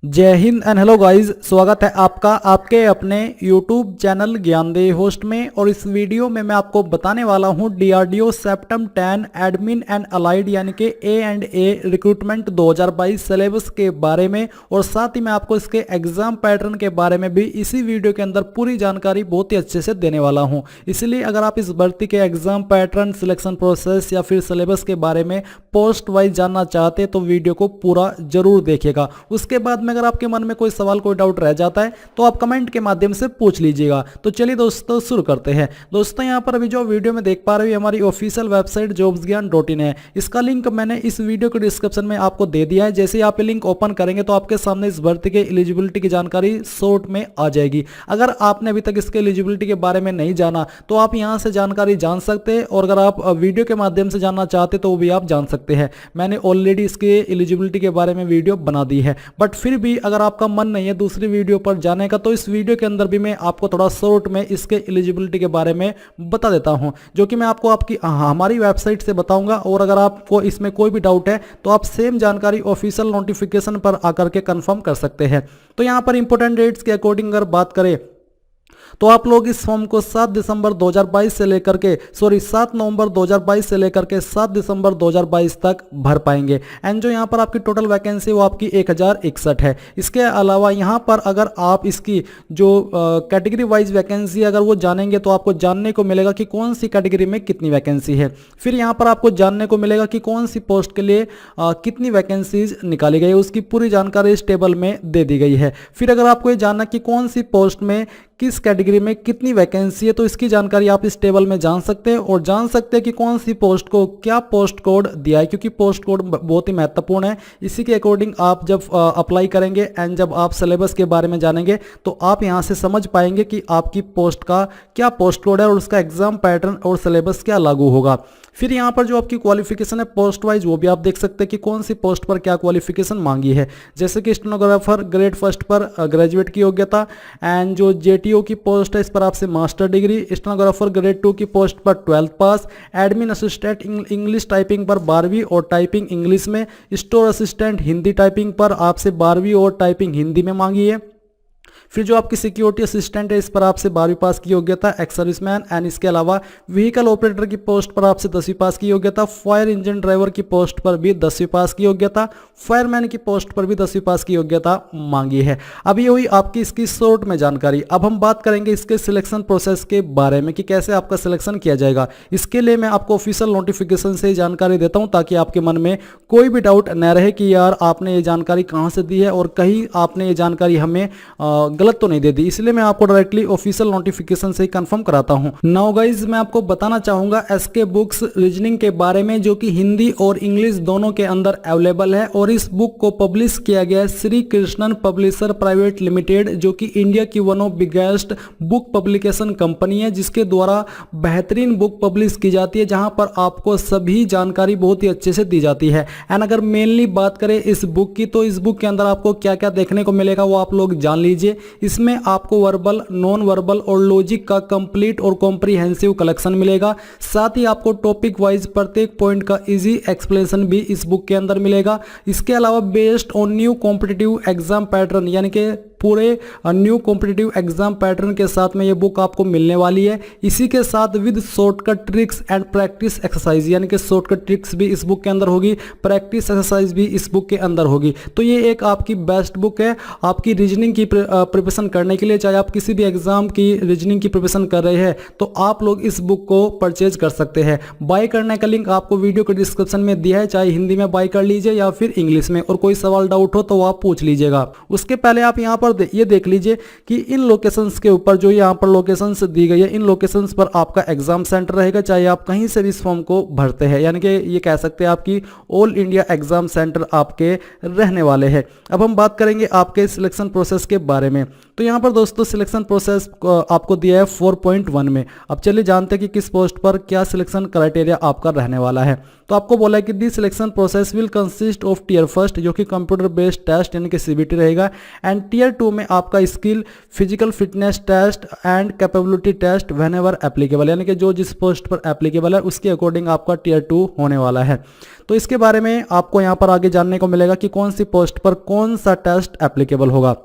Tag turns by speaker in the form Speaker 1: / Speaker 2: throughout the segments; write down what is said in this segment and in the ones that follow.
Speaker 1: जय Hind and hello guys, स्वागत है आपका आपके अपने YouTube चैनल ज्ञानदेव होस्ट में। और इस वीडियो में मैं आपको बताने वाला हूं DRDO septum 10 admin and allied यानी कि A&A रिक्रूटमेंट 2022 सिलेबस के बारे में। और साथ ही मैं आपको इसके एग्जाम पैटर्न के बारे में भी इसी वीडियो के अंदर पूरी जानकारी बहुत ही अच्छे से देने वाला हूं। इसलिए अगर आप इस भर्ती के एग्जाम पैटर्न, सिलेक्शन प्रोसेस या फिर सिलेबस के बारे में पोस्ट वाइज जानना चाहते हैं तो वीडियो को पूरा जरूर देखिएगा। उसके बाद अगर आपके मन में कोई सवाल, कोई डाउट रह जाता है तो आप कमेंट के माध्यम से पूछ लीजिएगा। तो चलिए दोस्तों शुरू करते हैं। दोस्तों यहाँ पर अभी जो वीडियो में देख पा रहे हो हमारी ऑफिशियल वेबसाइट jobsgyan.in है। इसका लिंक मैंने इस वीडियो के डिस्क्रिप्शन में आपको दे दिया है। जैसे ही आप लिंक ओपन करेंगे तो आपके सामने इस भर्ती के एलिजिबिलिटी की जानकारी शॉर्ट में आ जाएगी। अगर आपने अभी तक इसके एलिजिबिलिटी के बारे में नहीं जाना तो आप यहाँ से जानकारी जान सकते हैं, और अगर आप वीडियो के माध्यम से जानना चाहते तो वो भी आप जान सकते हैं। मैंने ऑलरेडी इसके एलिजिबिलिटी के बारे में वीडियो बना दी है, बट फिर भी अगर आपका मन नहीं है दूसरी वीडियो पर जाने का तो इस वीडियो के अंदर भी मैं आपको थोड़ा शॉर्ट में इसके एलिजिबिलिटी के बारे में बता देता हूं, जो कि मैं आपको आपकी हमारी वेबसाइट से बताऊंगा। और अगर आपको इसमें कोई भी डाउट है तो आप सेम जानकारी ऑफिशियल नोटिफिकेशन पर आकर के कंफर्म कर सकते हैं। तो यहां पर इंपॉर्टेंट डेट्स के अकॉर्डिंग अगर बात करें तो आप लोग इस फॉर्म को 7 दिसंबर 2022 से लेकर के 7 नवंबर 2022 से लेकर के 7 दिसंबर 2022 तक भर पाएंगे। एंड जो यहाँ पर आपकी टोटल वैकेंसी वो आपकी 1061 है। इसके अलावा यहाँ पर अगर आप इसकी जो कैटेगरी वाइज वैकेंसी अगर वो जानेंगे तो आपको जानने को मिलेगा कि कौन सी कैटेगरी में कितनी वैकेंसी है। फिर यहाँ पर आपको जानने को मिलेगा कि कौन सी पोस्ट के लिए कितनी वैकेंसीज निकाली गई है, उसकी पूरी जानकारी इस टेबल में दे दी गई है। फिर अगर आपको ये जानना कि कौन सी पोस्ट में किस कैटेगरी में कितनी वैकेंसी है तो इसकी जानकारी आप इस टेबल में जान सकते हैं। और जान सकते हैं कि कौन सी पोस्ट को क्या पोस्ट कोड दिया है, क्योंकि पोस्ट कोड बहुत ही महत्वपूर्ण है। इसी के अकॉर्डिंग आप जब अप्लाई करेंगे एंड जब आप सिलेबस के बारे में जानेंगे तो आप यहां से समझ पाएंगे कि आपकी पोस्ट का क्या पोस्ट कोड है और उसका एग्जाम पैटर्न और सिलेबस क्या लागू होगा। फिर यहाँ पर जो आपकी क्वालिफिकेशन है पोस्ट वाइज वो भी आप देख सकते हैं कि कौन सी पोस्ट पर क्या क्वालिफिकेशन मांगी है। जैसे कि स्टेनोग्राफर ग्रेड फर्स्ट पर ग्रेजुएट की योग्यता, एंड जो JTO की पोस्ट है इस पर आपसे मास्टर डिग्री, स्टेनोग्राफर ग्रेड 2 की पोस्ट पर 12th पास, एडमिन असिस्टेंट इंग्लिश टाइपिंग पर 12वीं और टाइपिंग इंग्लिश में, स्टोर असिस्टेंट हिंदी टाइपिंग पर आपसे 12वीं और टाइपिंग हिंदी में मांगी है। फिर जो आपकी सिक्योरिटी असिस्टेंट है इस पर आपसे 12वीं पास की योग्यता, एक्स सर्विसमैन। एंड इसके अलावा व्हीकल ऑपरेटर की पोस्ट पर आपसे 10वीं पास की योग्यता, फायर इंजन ड्राइवर की पोस्ट पर भी 10वीं पास की योग्यता, फायरमैन की पोस्ट पर भी 10वीं पास की योग्यता मांगी है। अब ये हुई आपकी इसकी शॉर्ट में जानकारी। अब हम बात करेंगे इसके सिलेक्शन प्रोसेस के बारे में कि कैसे आपका सिलेक्शन किया जाएगा। इसके लिए मैं आपको ऑफिशियल नोटिफिकेशन से जानकारी देता हूं ताकि आपके मन में कोई भी डाउट न रहे कि यार आपने ये जानकारी कहां से दी है और कहीं आपने ये जानकारी हमें गलत तो नहीं दे दी। इसलिए मैं आपको डायरेक्टली ऑफिशियल नोटिफिकेशन से ही कंफर्म कराता हूं। नाउ गाइज मैं आपको बताना चाहूंगा SK बुक्स रीजनिंग के बारे में, जो कि हिंदी और इंग्लिश दोनों के अंदर अवेलेबल है। और इस बुक को पब्लिश किया गया है Shri Krishnan publisher private limited, जो कि इंडिया की one of biggest book publication company है, जिसके द्वारा बेहतरीन बुक पब्लिश की जाती है, जहां पर आपको सभी जानकारी बहुत ही अच्छे से दी जाती है। एंड अगर मेनली बात करें इस बुक की तो इस बुक के अंदर आपको क्या क्या देखने को मिलेगा वो आप लोग जान लीजिए। इसमें आपको वर्बल, नॉन वर्बल और लॉजिक का कंप्लीट और कॉम्प्रिहेंसिव कलेक्शन मिलेगा। साथ ही आपको टॉपिक वाइज प्रत्येक पॉइंट का इजी एक्सप्लेनेशन भी इस बुक के अंदर मिलेगा। इसके अलावा based on new competitive exam pattern यानी कि पूरे न्यू कॉम्पिटिटिव एग्जाम पैटर्न के साथ में ये बुक आपको मिलने वाली है। इसी के साथ with shortcut tricks and practice exercise यानी कि शॉर्टकट ट्रिक्स भी इस बुक के अंदर होगी, प्रैक्टिस एक्सरसाइज भी इस बुक के अंदर होगी। तो ये एक आपकी बेस्ट बुक है आपकी रीजनिंग की प्रिपरेशन करने के लिए। चाहे आप किसी भी एग्जाम की रीजनिंग की प्रिपरेशन कर रहे हैं तो आप लोग इस बुक को परचेज कर सकते हैं। बाय करने का लिंक आपको वीडियो के डिस्क्रिप्शन में दिया है, चाहे हिंदी में बाय कर लीजिए या फिर इंग्लिश में। और कोई सवाल डाउट हो तो आप पूछ लीजिएगा। उसके पहले आप यहाँ पर ये देख लीजिए कि इन लोकेशंस के ऊपर जो यहाँ पर लोकेशंस दी गई है, इन लोकेशंस पर आपका एग्जाम सेंटर रहेगा, चाहे आप कहीं से भी इस फॉर्म को भरते हैं। यानी कि ये कह सकते हैं आपकी ऑल इंडिया एग्जाम सेंटर आपके रहने वाले हैं। अब हम बात करेंगे आपके सिलेक्शन प्रोसेस के बारे में। तो यहाँ पर दोस्तों सिलेक्शन प्रोसेस आपको दिया है 4.1 में। अब चलिए जानते हैं कि किस पोस्ट पर क्या सिलेक्शन क्राइटेरिया आपका रहने वाला है। तो आपको बोला है कि the selection process will consist of tier first, जो कि कंप्यूटर बेस्ड टेस्ट यानी कि CBT रहेगा, एंड टीयर 2 में आपका skill physical fitness test and capability test whenever applicable, यानी कि जो जिस पोस्ट पर एप्लीकेबल है उसके अकॉर्डिंग आपका टियर 2 होने वाला है। तो इसके बारे में आपको यहाँ पर आगे जानने को मिलेगा कि कौन सी पोस्ट पर कौन सा टेस्ट एप्लीकेबल होगा।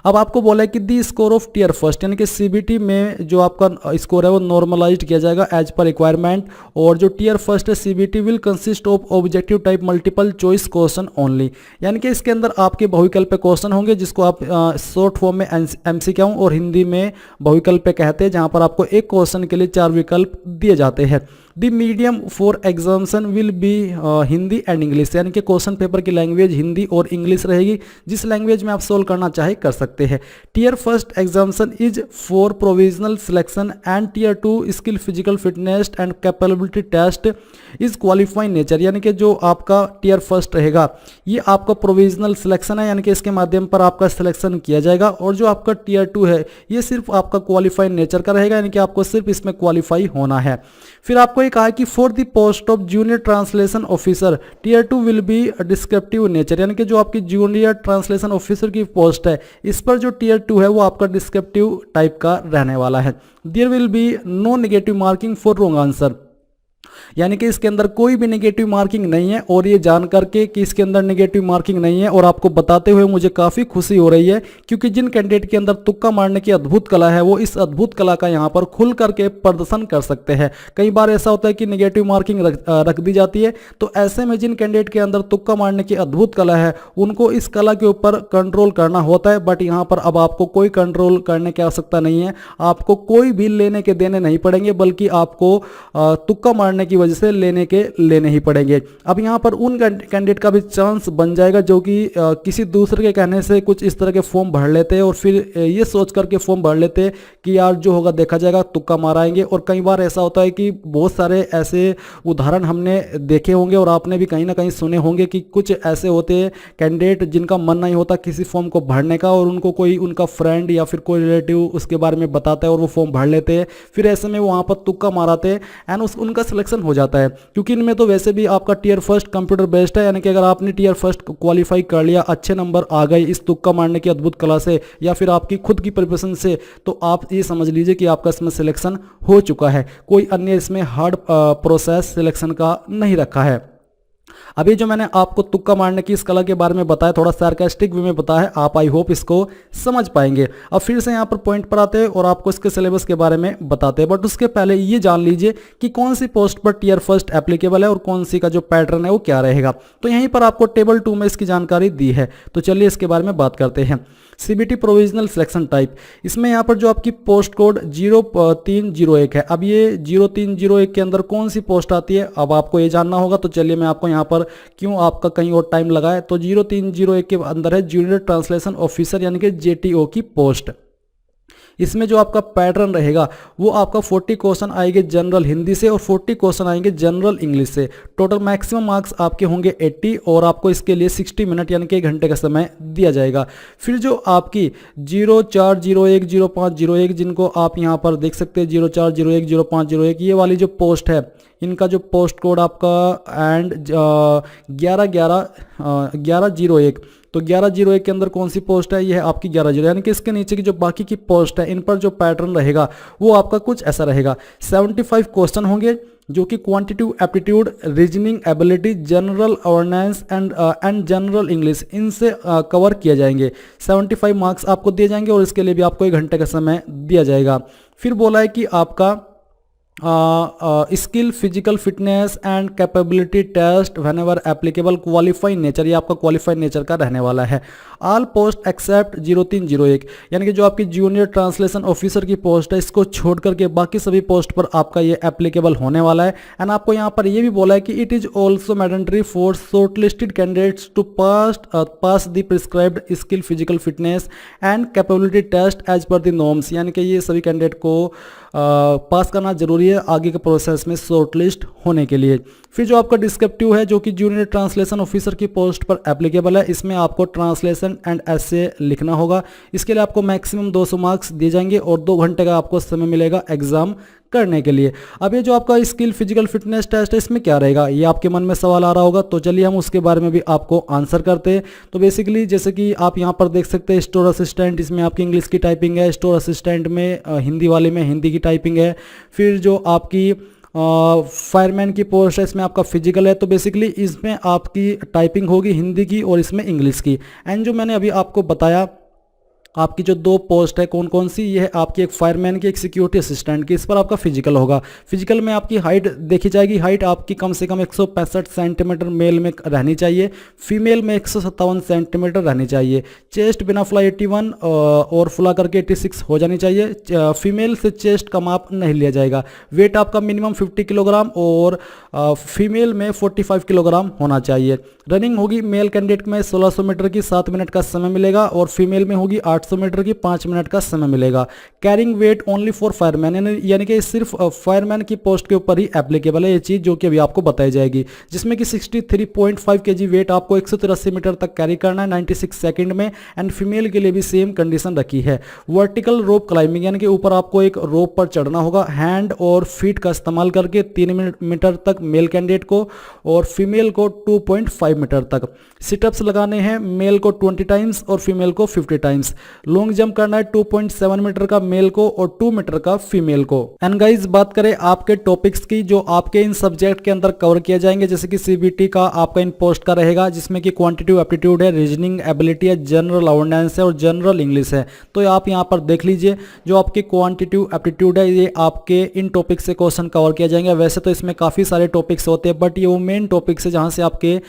Speaker 1: अब आपको बोला है कि दी स्कोर ऑफ टियर फर्स्ट, यानी कि सीबीटी में जो आपका स्कोर है वो नॉर्मलाइज्ड किया जाएगा एज पर रिक्वायरमेंट, और जो टियर फर्स्ट है CBT will consist of objective type multiple choice question only, यानी कि इसके अंदर आपके बहुविकल्प क्वेश्चन होंगे जिसको आप शॉर्ट फॉर्म में एमसीक्यू और हिंदी में बहुविकल्प कहते हैं, जहां पर आपको एक क्वेश्चन के लिए 4 विकल्प दिए जाते हैं। The medium for examination will be Hindi and English, यानी कि क्वेश्चन पेपर की लैंग्वेज हिंदी और इंग्लिश रहेगी, जिस लैंग्वेज में आप सोल्व करना चाहे कर सकते हैं। Tier first examination is for provisional selection and tier 2 skill physical fitness and capability test is qualifying nature, यानी कि जो आपका टियर फर्स्ट रहेगा ये आपका प्रोविजनल सिलेक्शन है, यानी कि इसके माध्यम पर आपका सिलेक्शन किया जाएगा, और जो आपका टियर 2 है ये सिर्फ आपका क्वालिफाइड नेचर का रहेगा, यानी कि आपको सिर्फ इसमें क्वालिफाई होना है। फिर आपको ये कहा है कि for the post of junior translation officer tier 2 will be descriptive nature, यानी कि जो आपकी जूनियर ट्रांसलेशन ऑफिसर की पोस्ट है इस पर जो टियर 2 है वो आपका डिस्क्रिप्टिव टाइप का रहने वाला है। There will be no negative marking for wrong answer, यानी कि इसके अंदर कोई भी नेगेटिव मार्किंग नहीं है, और ये जान करके कि इसके अंदर नेगेटिव मार्किंग नहीं है और आपको बताते हुए मुझे काफ़ी खुशी हो रही है, क्योंकि जिन कैंडिडेट के अंदर तुक्का मारने की अद्भुत कला है वो इस अद्भुत कला का यहाँ पर खुल करके प्रदर्शन कर सकते हैं। कई बार ऐसा होता है कि नेगेटिव मार्किंग रख दी जाती है, तो ऐसे में जिन कैंडिडेट के अंदर तुक्का मारने की अद्भुत कला है उनको इस कला के ऊपर कंट्रोल करना होता है, बट यहाँ पर अब आपको कोई कंट्रोल करने की आवश्यकता नहीं है, आपको कोई भी लेने के देने नहीं पड़ेंगे, बल्कि आपको तुक्का मारने की वजह से लेने ही पड़ेंगे। अब यहाँ पर उन कैंडिडेट का भी चांस बन जाएगा जो कि किसी दूसरे के कहने से कुछ इस तरह के फॉर्म भर लेते हैं और फिर ये सोच करके फॉर्म भर लेते हैं कि यार जो होगा देखा जाएगा, तुक्का माराएंगे। और कई बार ऐसा होता है कि बहुत सारे ऐसे उदाहरण हमने देखे होंगे और आपने भी कहीं ना कहीं सुने होंगे कि कुछ ऐसे होते हैं कैंडिडेट जिनका मन नहीं होता किसी फॉर्म को भरने का, और उनको कोई उनका फ्रेंड या फिर कोई रिलेटिव उसके बारे में बताता है और वो फॉर्म भर लेते हैं, फिर ऐसे में वहाँ पर तुक्का माराते हैं एंड उनका सिलेक्शन हो जाता है। क्योंकि इनमें तो वैसे भी आपका टियर फर्स्ट कंप्यूटर बेस्ड है, यानी कि अगर आपने टियर फर्स्ट क्वालिफाई कर लिया, अच्छे नंबर आ गए इस तुक्का मारने की अद्भुत कला से या फिर आपकी खुद की प्रिपरेशन से, तो आप ये समझ लीजिए कि आपका इसमें सिलेक्शन हो चुका है। कोई अन्य इसमें हार्ड प्रोसेस सिलेक्शन का नहीं रखा है। अभी जो मैंने आपको तुक्का मारने की इस कला के बारे में बताया, थोड़ा सार्कास्टिक वे में बताया है, आप आई होप इसको समझ पाएंगे। अब फिर से यहाँ पर पॉइंट पर आते हैं और आपको इसके सिलेबस के बारे में बताते हैं, बट उसके पहले ये जान लीजिए कि कौन सी पोस्ट पर टियर फर्स्ट एप्लीकेबल है और कौन सी का जो पैटर्न है वो क्या रहेगा। तो यहीं पर आपको टेबल 2 में इसकी जानकारी दी है, तो चलिए इसके बारे में बात करते हैं। सीबीटी प्रोविजनल सिलेक्शन टाइप, इसमें यहाँ पर जो आपकी पोस्ट कोड 0301 है, अब ये 0301 के अंदर कौन सी पोस्ट आती है अब आपको ये जानना होगा। तो चलिए मैं आपको यहाँ पर क्यों आपका कहीं और टाइम लगा है, तो 0301 के अंदर है जूनियर ट्रांसलेशन ऑफिसर यानी कि जेटीओ की पोस्ट। इसमें जो आपका पैटर्न रहेगा वो आपका 40 क्वेश्चन आएंगे जनरल हिंदी से और 40 क्वेश्चन आएंगे जनरल इंग्लिश से। टोटल मैक्सिमम मार्क्स आपके होंगे 80 और आपको इसके लिए 60 मिनट यानी कि 1 घंटे का समय दिया जाएगा। फिर जो आपकी 0401 0501 जिनको आप यहाँ पर देख सकते हैं 0401 0501 ये वाली जो पोस्ट है, इनका जो पोस्ट कोड आपका एंड 1101, तो 1101 के अंदर कौन सी पोस्ट है, ये है आपकी 1101, यानी कि इसके नीचे की जो बाकी की पोस्ट है इन पर जो पैटर्न रहेगा वो आपका कुछ ऐसा रहेगा। 75 क्वेश्चन होंगे जो कि quantitative aptitude, reasoning ability, general awareness and general English इनसे कवर किए जाएंगे। 75 मार्क्स आपको दिए जाएंगे और इसके लिए भी आपको 1 घंटे का समय दिया जाएगा। फिर बोला है कि आपका skill physical fitness and capability test whenever applicable qualified nature, ये आपका क्वालिफाइड नेचर का रहने वाला है। ऑल पोस्ट एक्सेप्ट 0301 यानी कि जो आपकी जूनियर ट्रांसलेशन ऑफिसर की पोस्ट है इसको छोड़ करके बाकी सभी पोस्ट पर आपका ये एप्लीकेबल होने वाला है। एंड आपको यहाँ पर ये भी बोला है कि it is also mandatory for shortlisted candidates to pass the prescribed skill physical fitness and capability test as per the norms, यानी कि ये सभी कैंडिडेट को पास करना जरूरी है आगे के प्रोसेस में शॉर्टलिस्ट होने के लिए। फिर जो आपका डिस्क्रिप्टिव है जो कि जूनियर ट्रांसलेशन ऑफिसर की पोस्ट पर एप्लीकेबल है, इसमें आपको ट्रांसलेशन एंड एसे लिखना होगा। इसके लिए आपको मैक्सिमम 200 मार्क्स दिए जाएंगे और 2 घंटे का आपको समय मिलेगा एग्जाम करने के लिए। अब ये जो आपका स्किल फिजिकल फिटनेस टेस्ट है, इसमें क्या रहेगा, ये आपके मन में सवाल आ रहा होगा। तो चलिए हम उसके बारे में भी आपको आंसर करते हैं। तो बेसिकली जैसे कि आप यहाँ पर देख सकते हैं स्टोर असिस्टेंट, इसमें आपकी इंग्लिश की टाइपिंग है। स्टोर असिस्टेंट में हिंदी वाले में हिंदी की टाइपिंग है। फिर जो आपकी फायरमैन की पोस्ट है, इसमें आपका फिजिकल है। तो बेसिकली इसमें आपकी टाइपिंग होगी हिंदी की और इसमें इंग्लिश की। एंड जो मैंने अभी आपको बताया आपकी जो दो पोस्ट है कौन कौन सी, ये है आपकी एक फायरमैन की, एक सिक्योरिटी असिस्टेंट की। इस पर आपका फिजिकल होगा। फिजिकल में आपकी हाइट देखी जाएगी। हाइट आपकी कम से कम 165 सेंटीमीटर मेल में रहनी चाहिए। फीमेल में 157 सेंटीमीटर रहनी चाहिए। चेस्ट बिना फुला 81 और फुला करके 86 हो जानी चाहिए। फीमेल से चेस्ट का माप नहीं लिया जाएगा। वेट आपका मिनिमम 50 किलोग्राम और फीमेल में 45 किलोग्राम होना चाहिए। रनिंग होगी मेल कैंडिडेट में 1600 मीटर की 7 मिनट का समय मिलेगा और फीमेल में होगी 800 मीटर की 5 मिनट का समय मिलेगा। Carrying weight only for fireman, यानी कि सिर्फ फायरमैन की पोस्ट के ऊपर ही एप्लीकेबल है ये चीज़, जो कि अभी आपको बताई जाएगी। जिसमें कि 63.5 kg वेट आपको 183 मीटर तक कैरी करना है 96 सेकंड में। एंड फीमेल के लिए भी सेम कंडीशन रखी है। वर्टिकल रोप क्लाइंबिंग, यानी कि ऊपर आपको एक रोप पर चढ़ना होगा हैंड और फीट का इस्तेमाल करके 3 मीटर तक मेल कैंडिडेट को और फीमेल को 2.5 मीटर तक। सिटअप्स लगाने हैं मेल को 20 टाइम्स और फीमेल को 50 टाइम्स। लॉन्ग जंप करना है 2.7 मीटर का मेल को और 2 मीटर का फीमेल को। एंड गाइस बात करें आपके टॉपिक्स की जो आपके इन सब्जेक्ट के अंदर कवर किए जाएंगे, जैसे कि सीबीटी का आपका इन पोस्ट का रहेगा, जिसमें कि क्वांटिटेटिव एप्टीट्यूड है, रीजनिंग एबिलिटी है, जनरल अवेयरनेस है और जनरल इंग्लिश है। तो आप यहाँ पर देख लीजिए जो आपकी क्वांटिटेटिव एप्टीट्यूड है, ये आपके इन टॉपिक से क्वेश्चन कवर किया जाएंगे। वैसे तो इसमें काफ़ी सारे टॉपिक्स होते हैं, बट ये वो मेन टॉपिक्स है जहाँ से आपके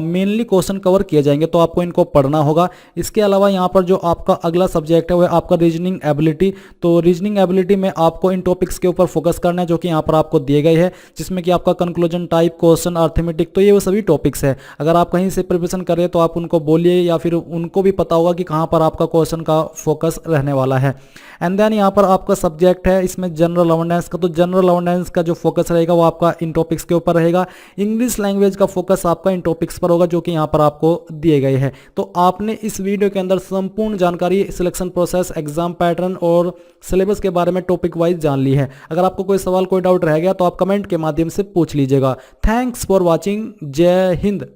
Speaker 1: मेनली क्वेश्चन कवर किए जाएंगे, तो आपको इनको पढ़ना होगा। इसके अलावा यहाँ पर जो आपका अगला सब्जेक्ट है वो है आपका रीजनिंग एबिलिटी। तो रीजनिंग एबिलिटी में आपको इन टॉपिक्स के ऊपर फोकस करना है जो कि यहाँ पर आपको दिए गए हैं, जिसमें कि आपका कंक्लूजन टाइप, क्वेश्चन, अर्थमेटिक, तो ये वो सभी टॉपिक्स है। अगर आप कहीं से प्रिपरेशन करें तो आप उनको बोलिए या फिर उनको भी पता होगा कि कहाँ पर आपका क्वेश्चन का फोकस रहने वाला है। एंड देन यहाँ पर आपका सब्जेक्ट है इसमें जनरल अवेयरनेस का। तो जनरल अवेयरनेस का जो फोकस रहेगा वो आपका इन टॉपिक्स के ऊपर रहेगा। इंग्लिश लैंग्वेज का फोकस आपका इन टॉपिक्स पर होगा जो कि यहाँ पर आपको दिए गए हैं। तो आपने इस वीडियो के अंदर संपूर्ण जानकारी, सिलेक्शन प्रोसेस, एग्जाम पैटर्न और सिलेबस के बारे में टॉपिक वाइज जान ली है। अगर आपको कोई सवाल, कोई डाउट रह गया तो आप कमेंट के माध्यम से पूछ लीजिएगा। Thanks for watching. जय हिंद।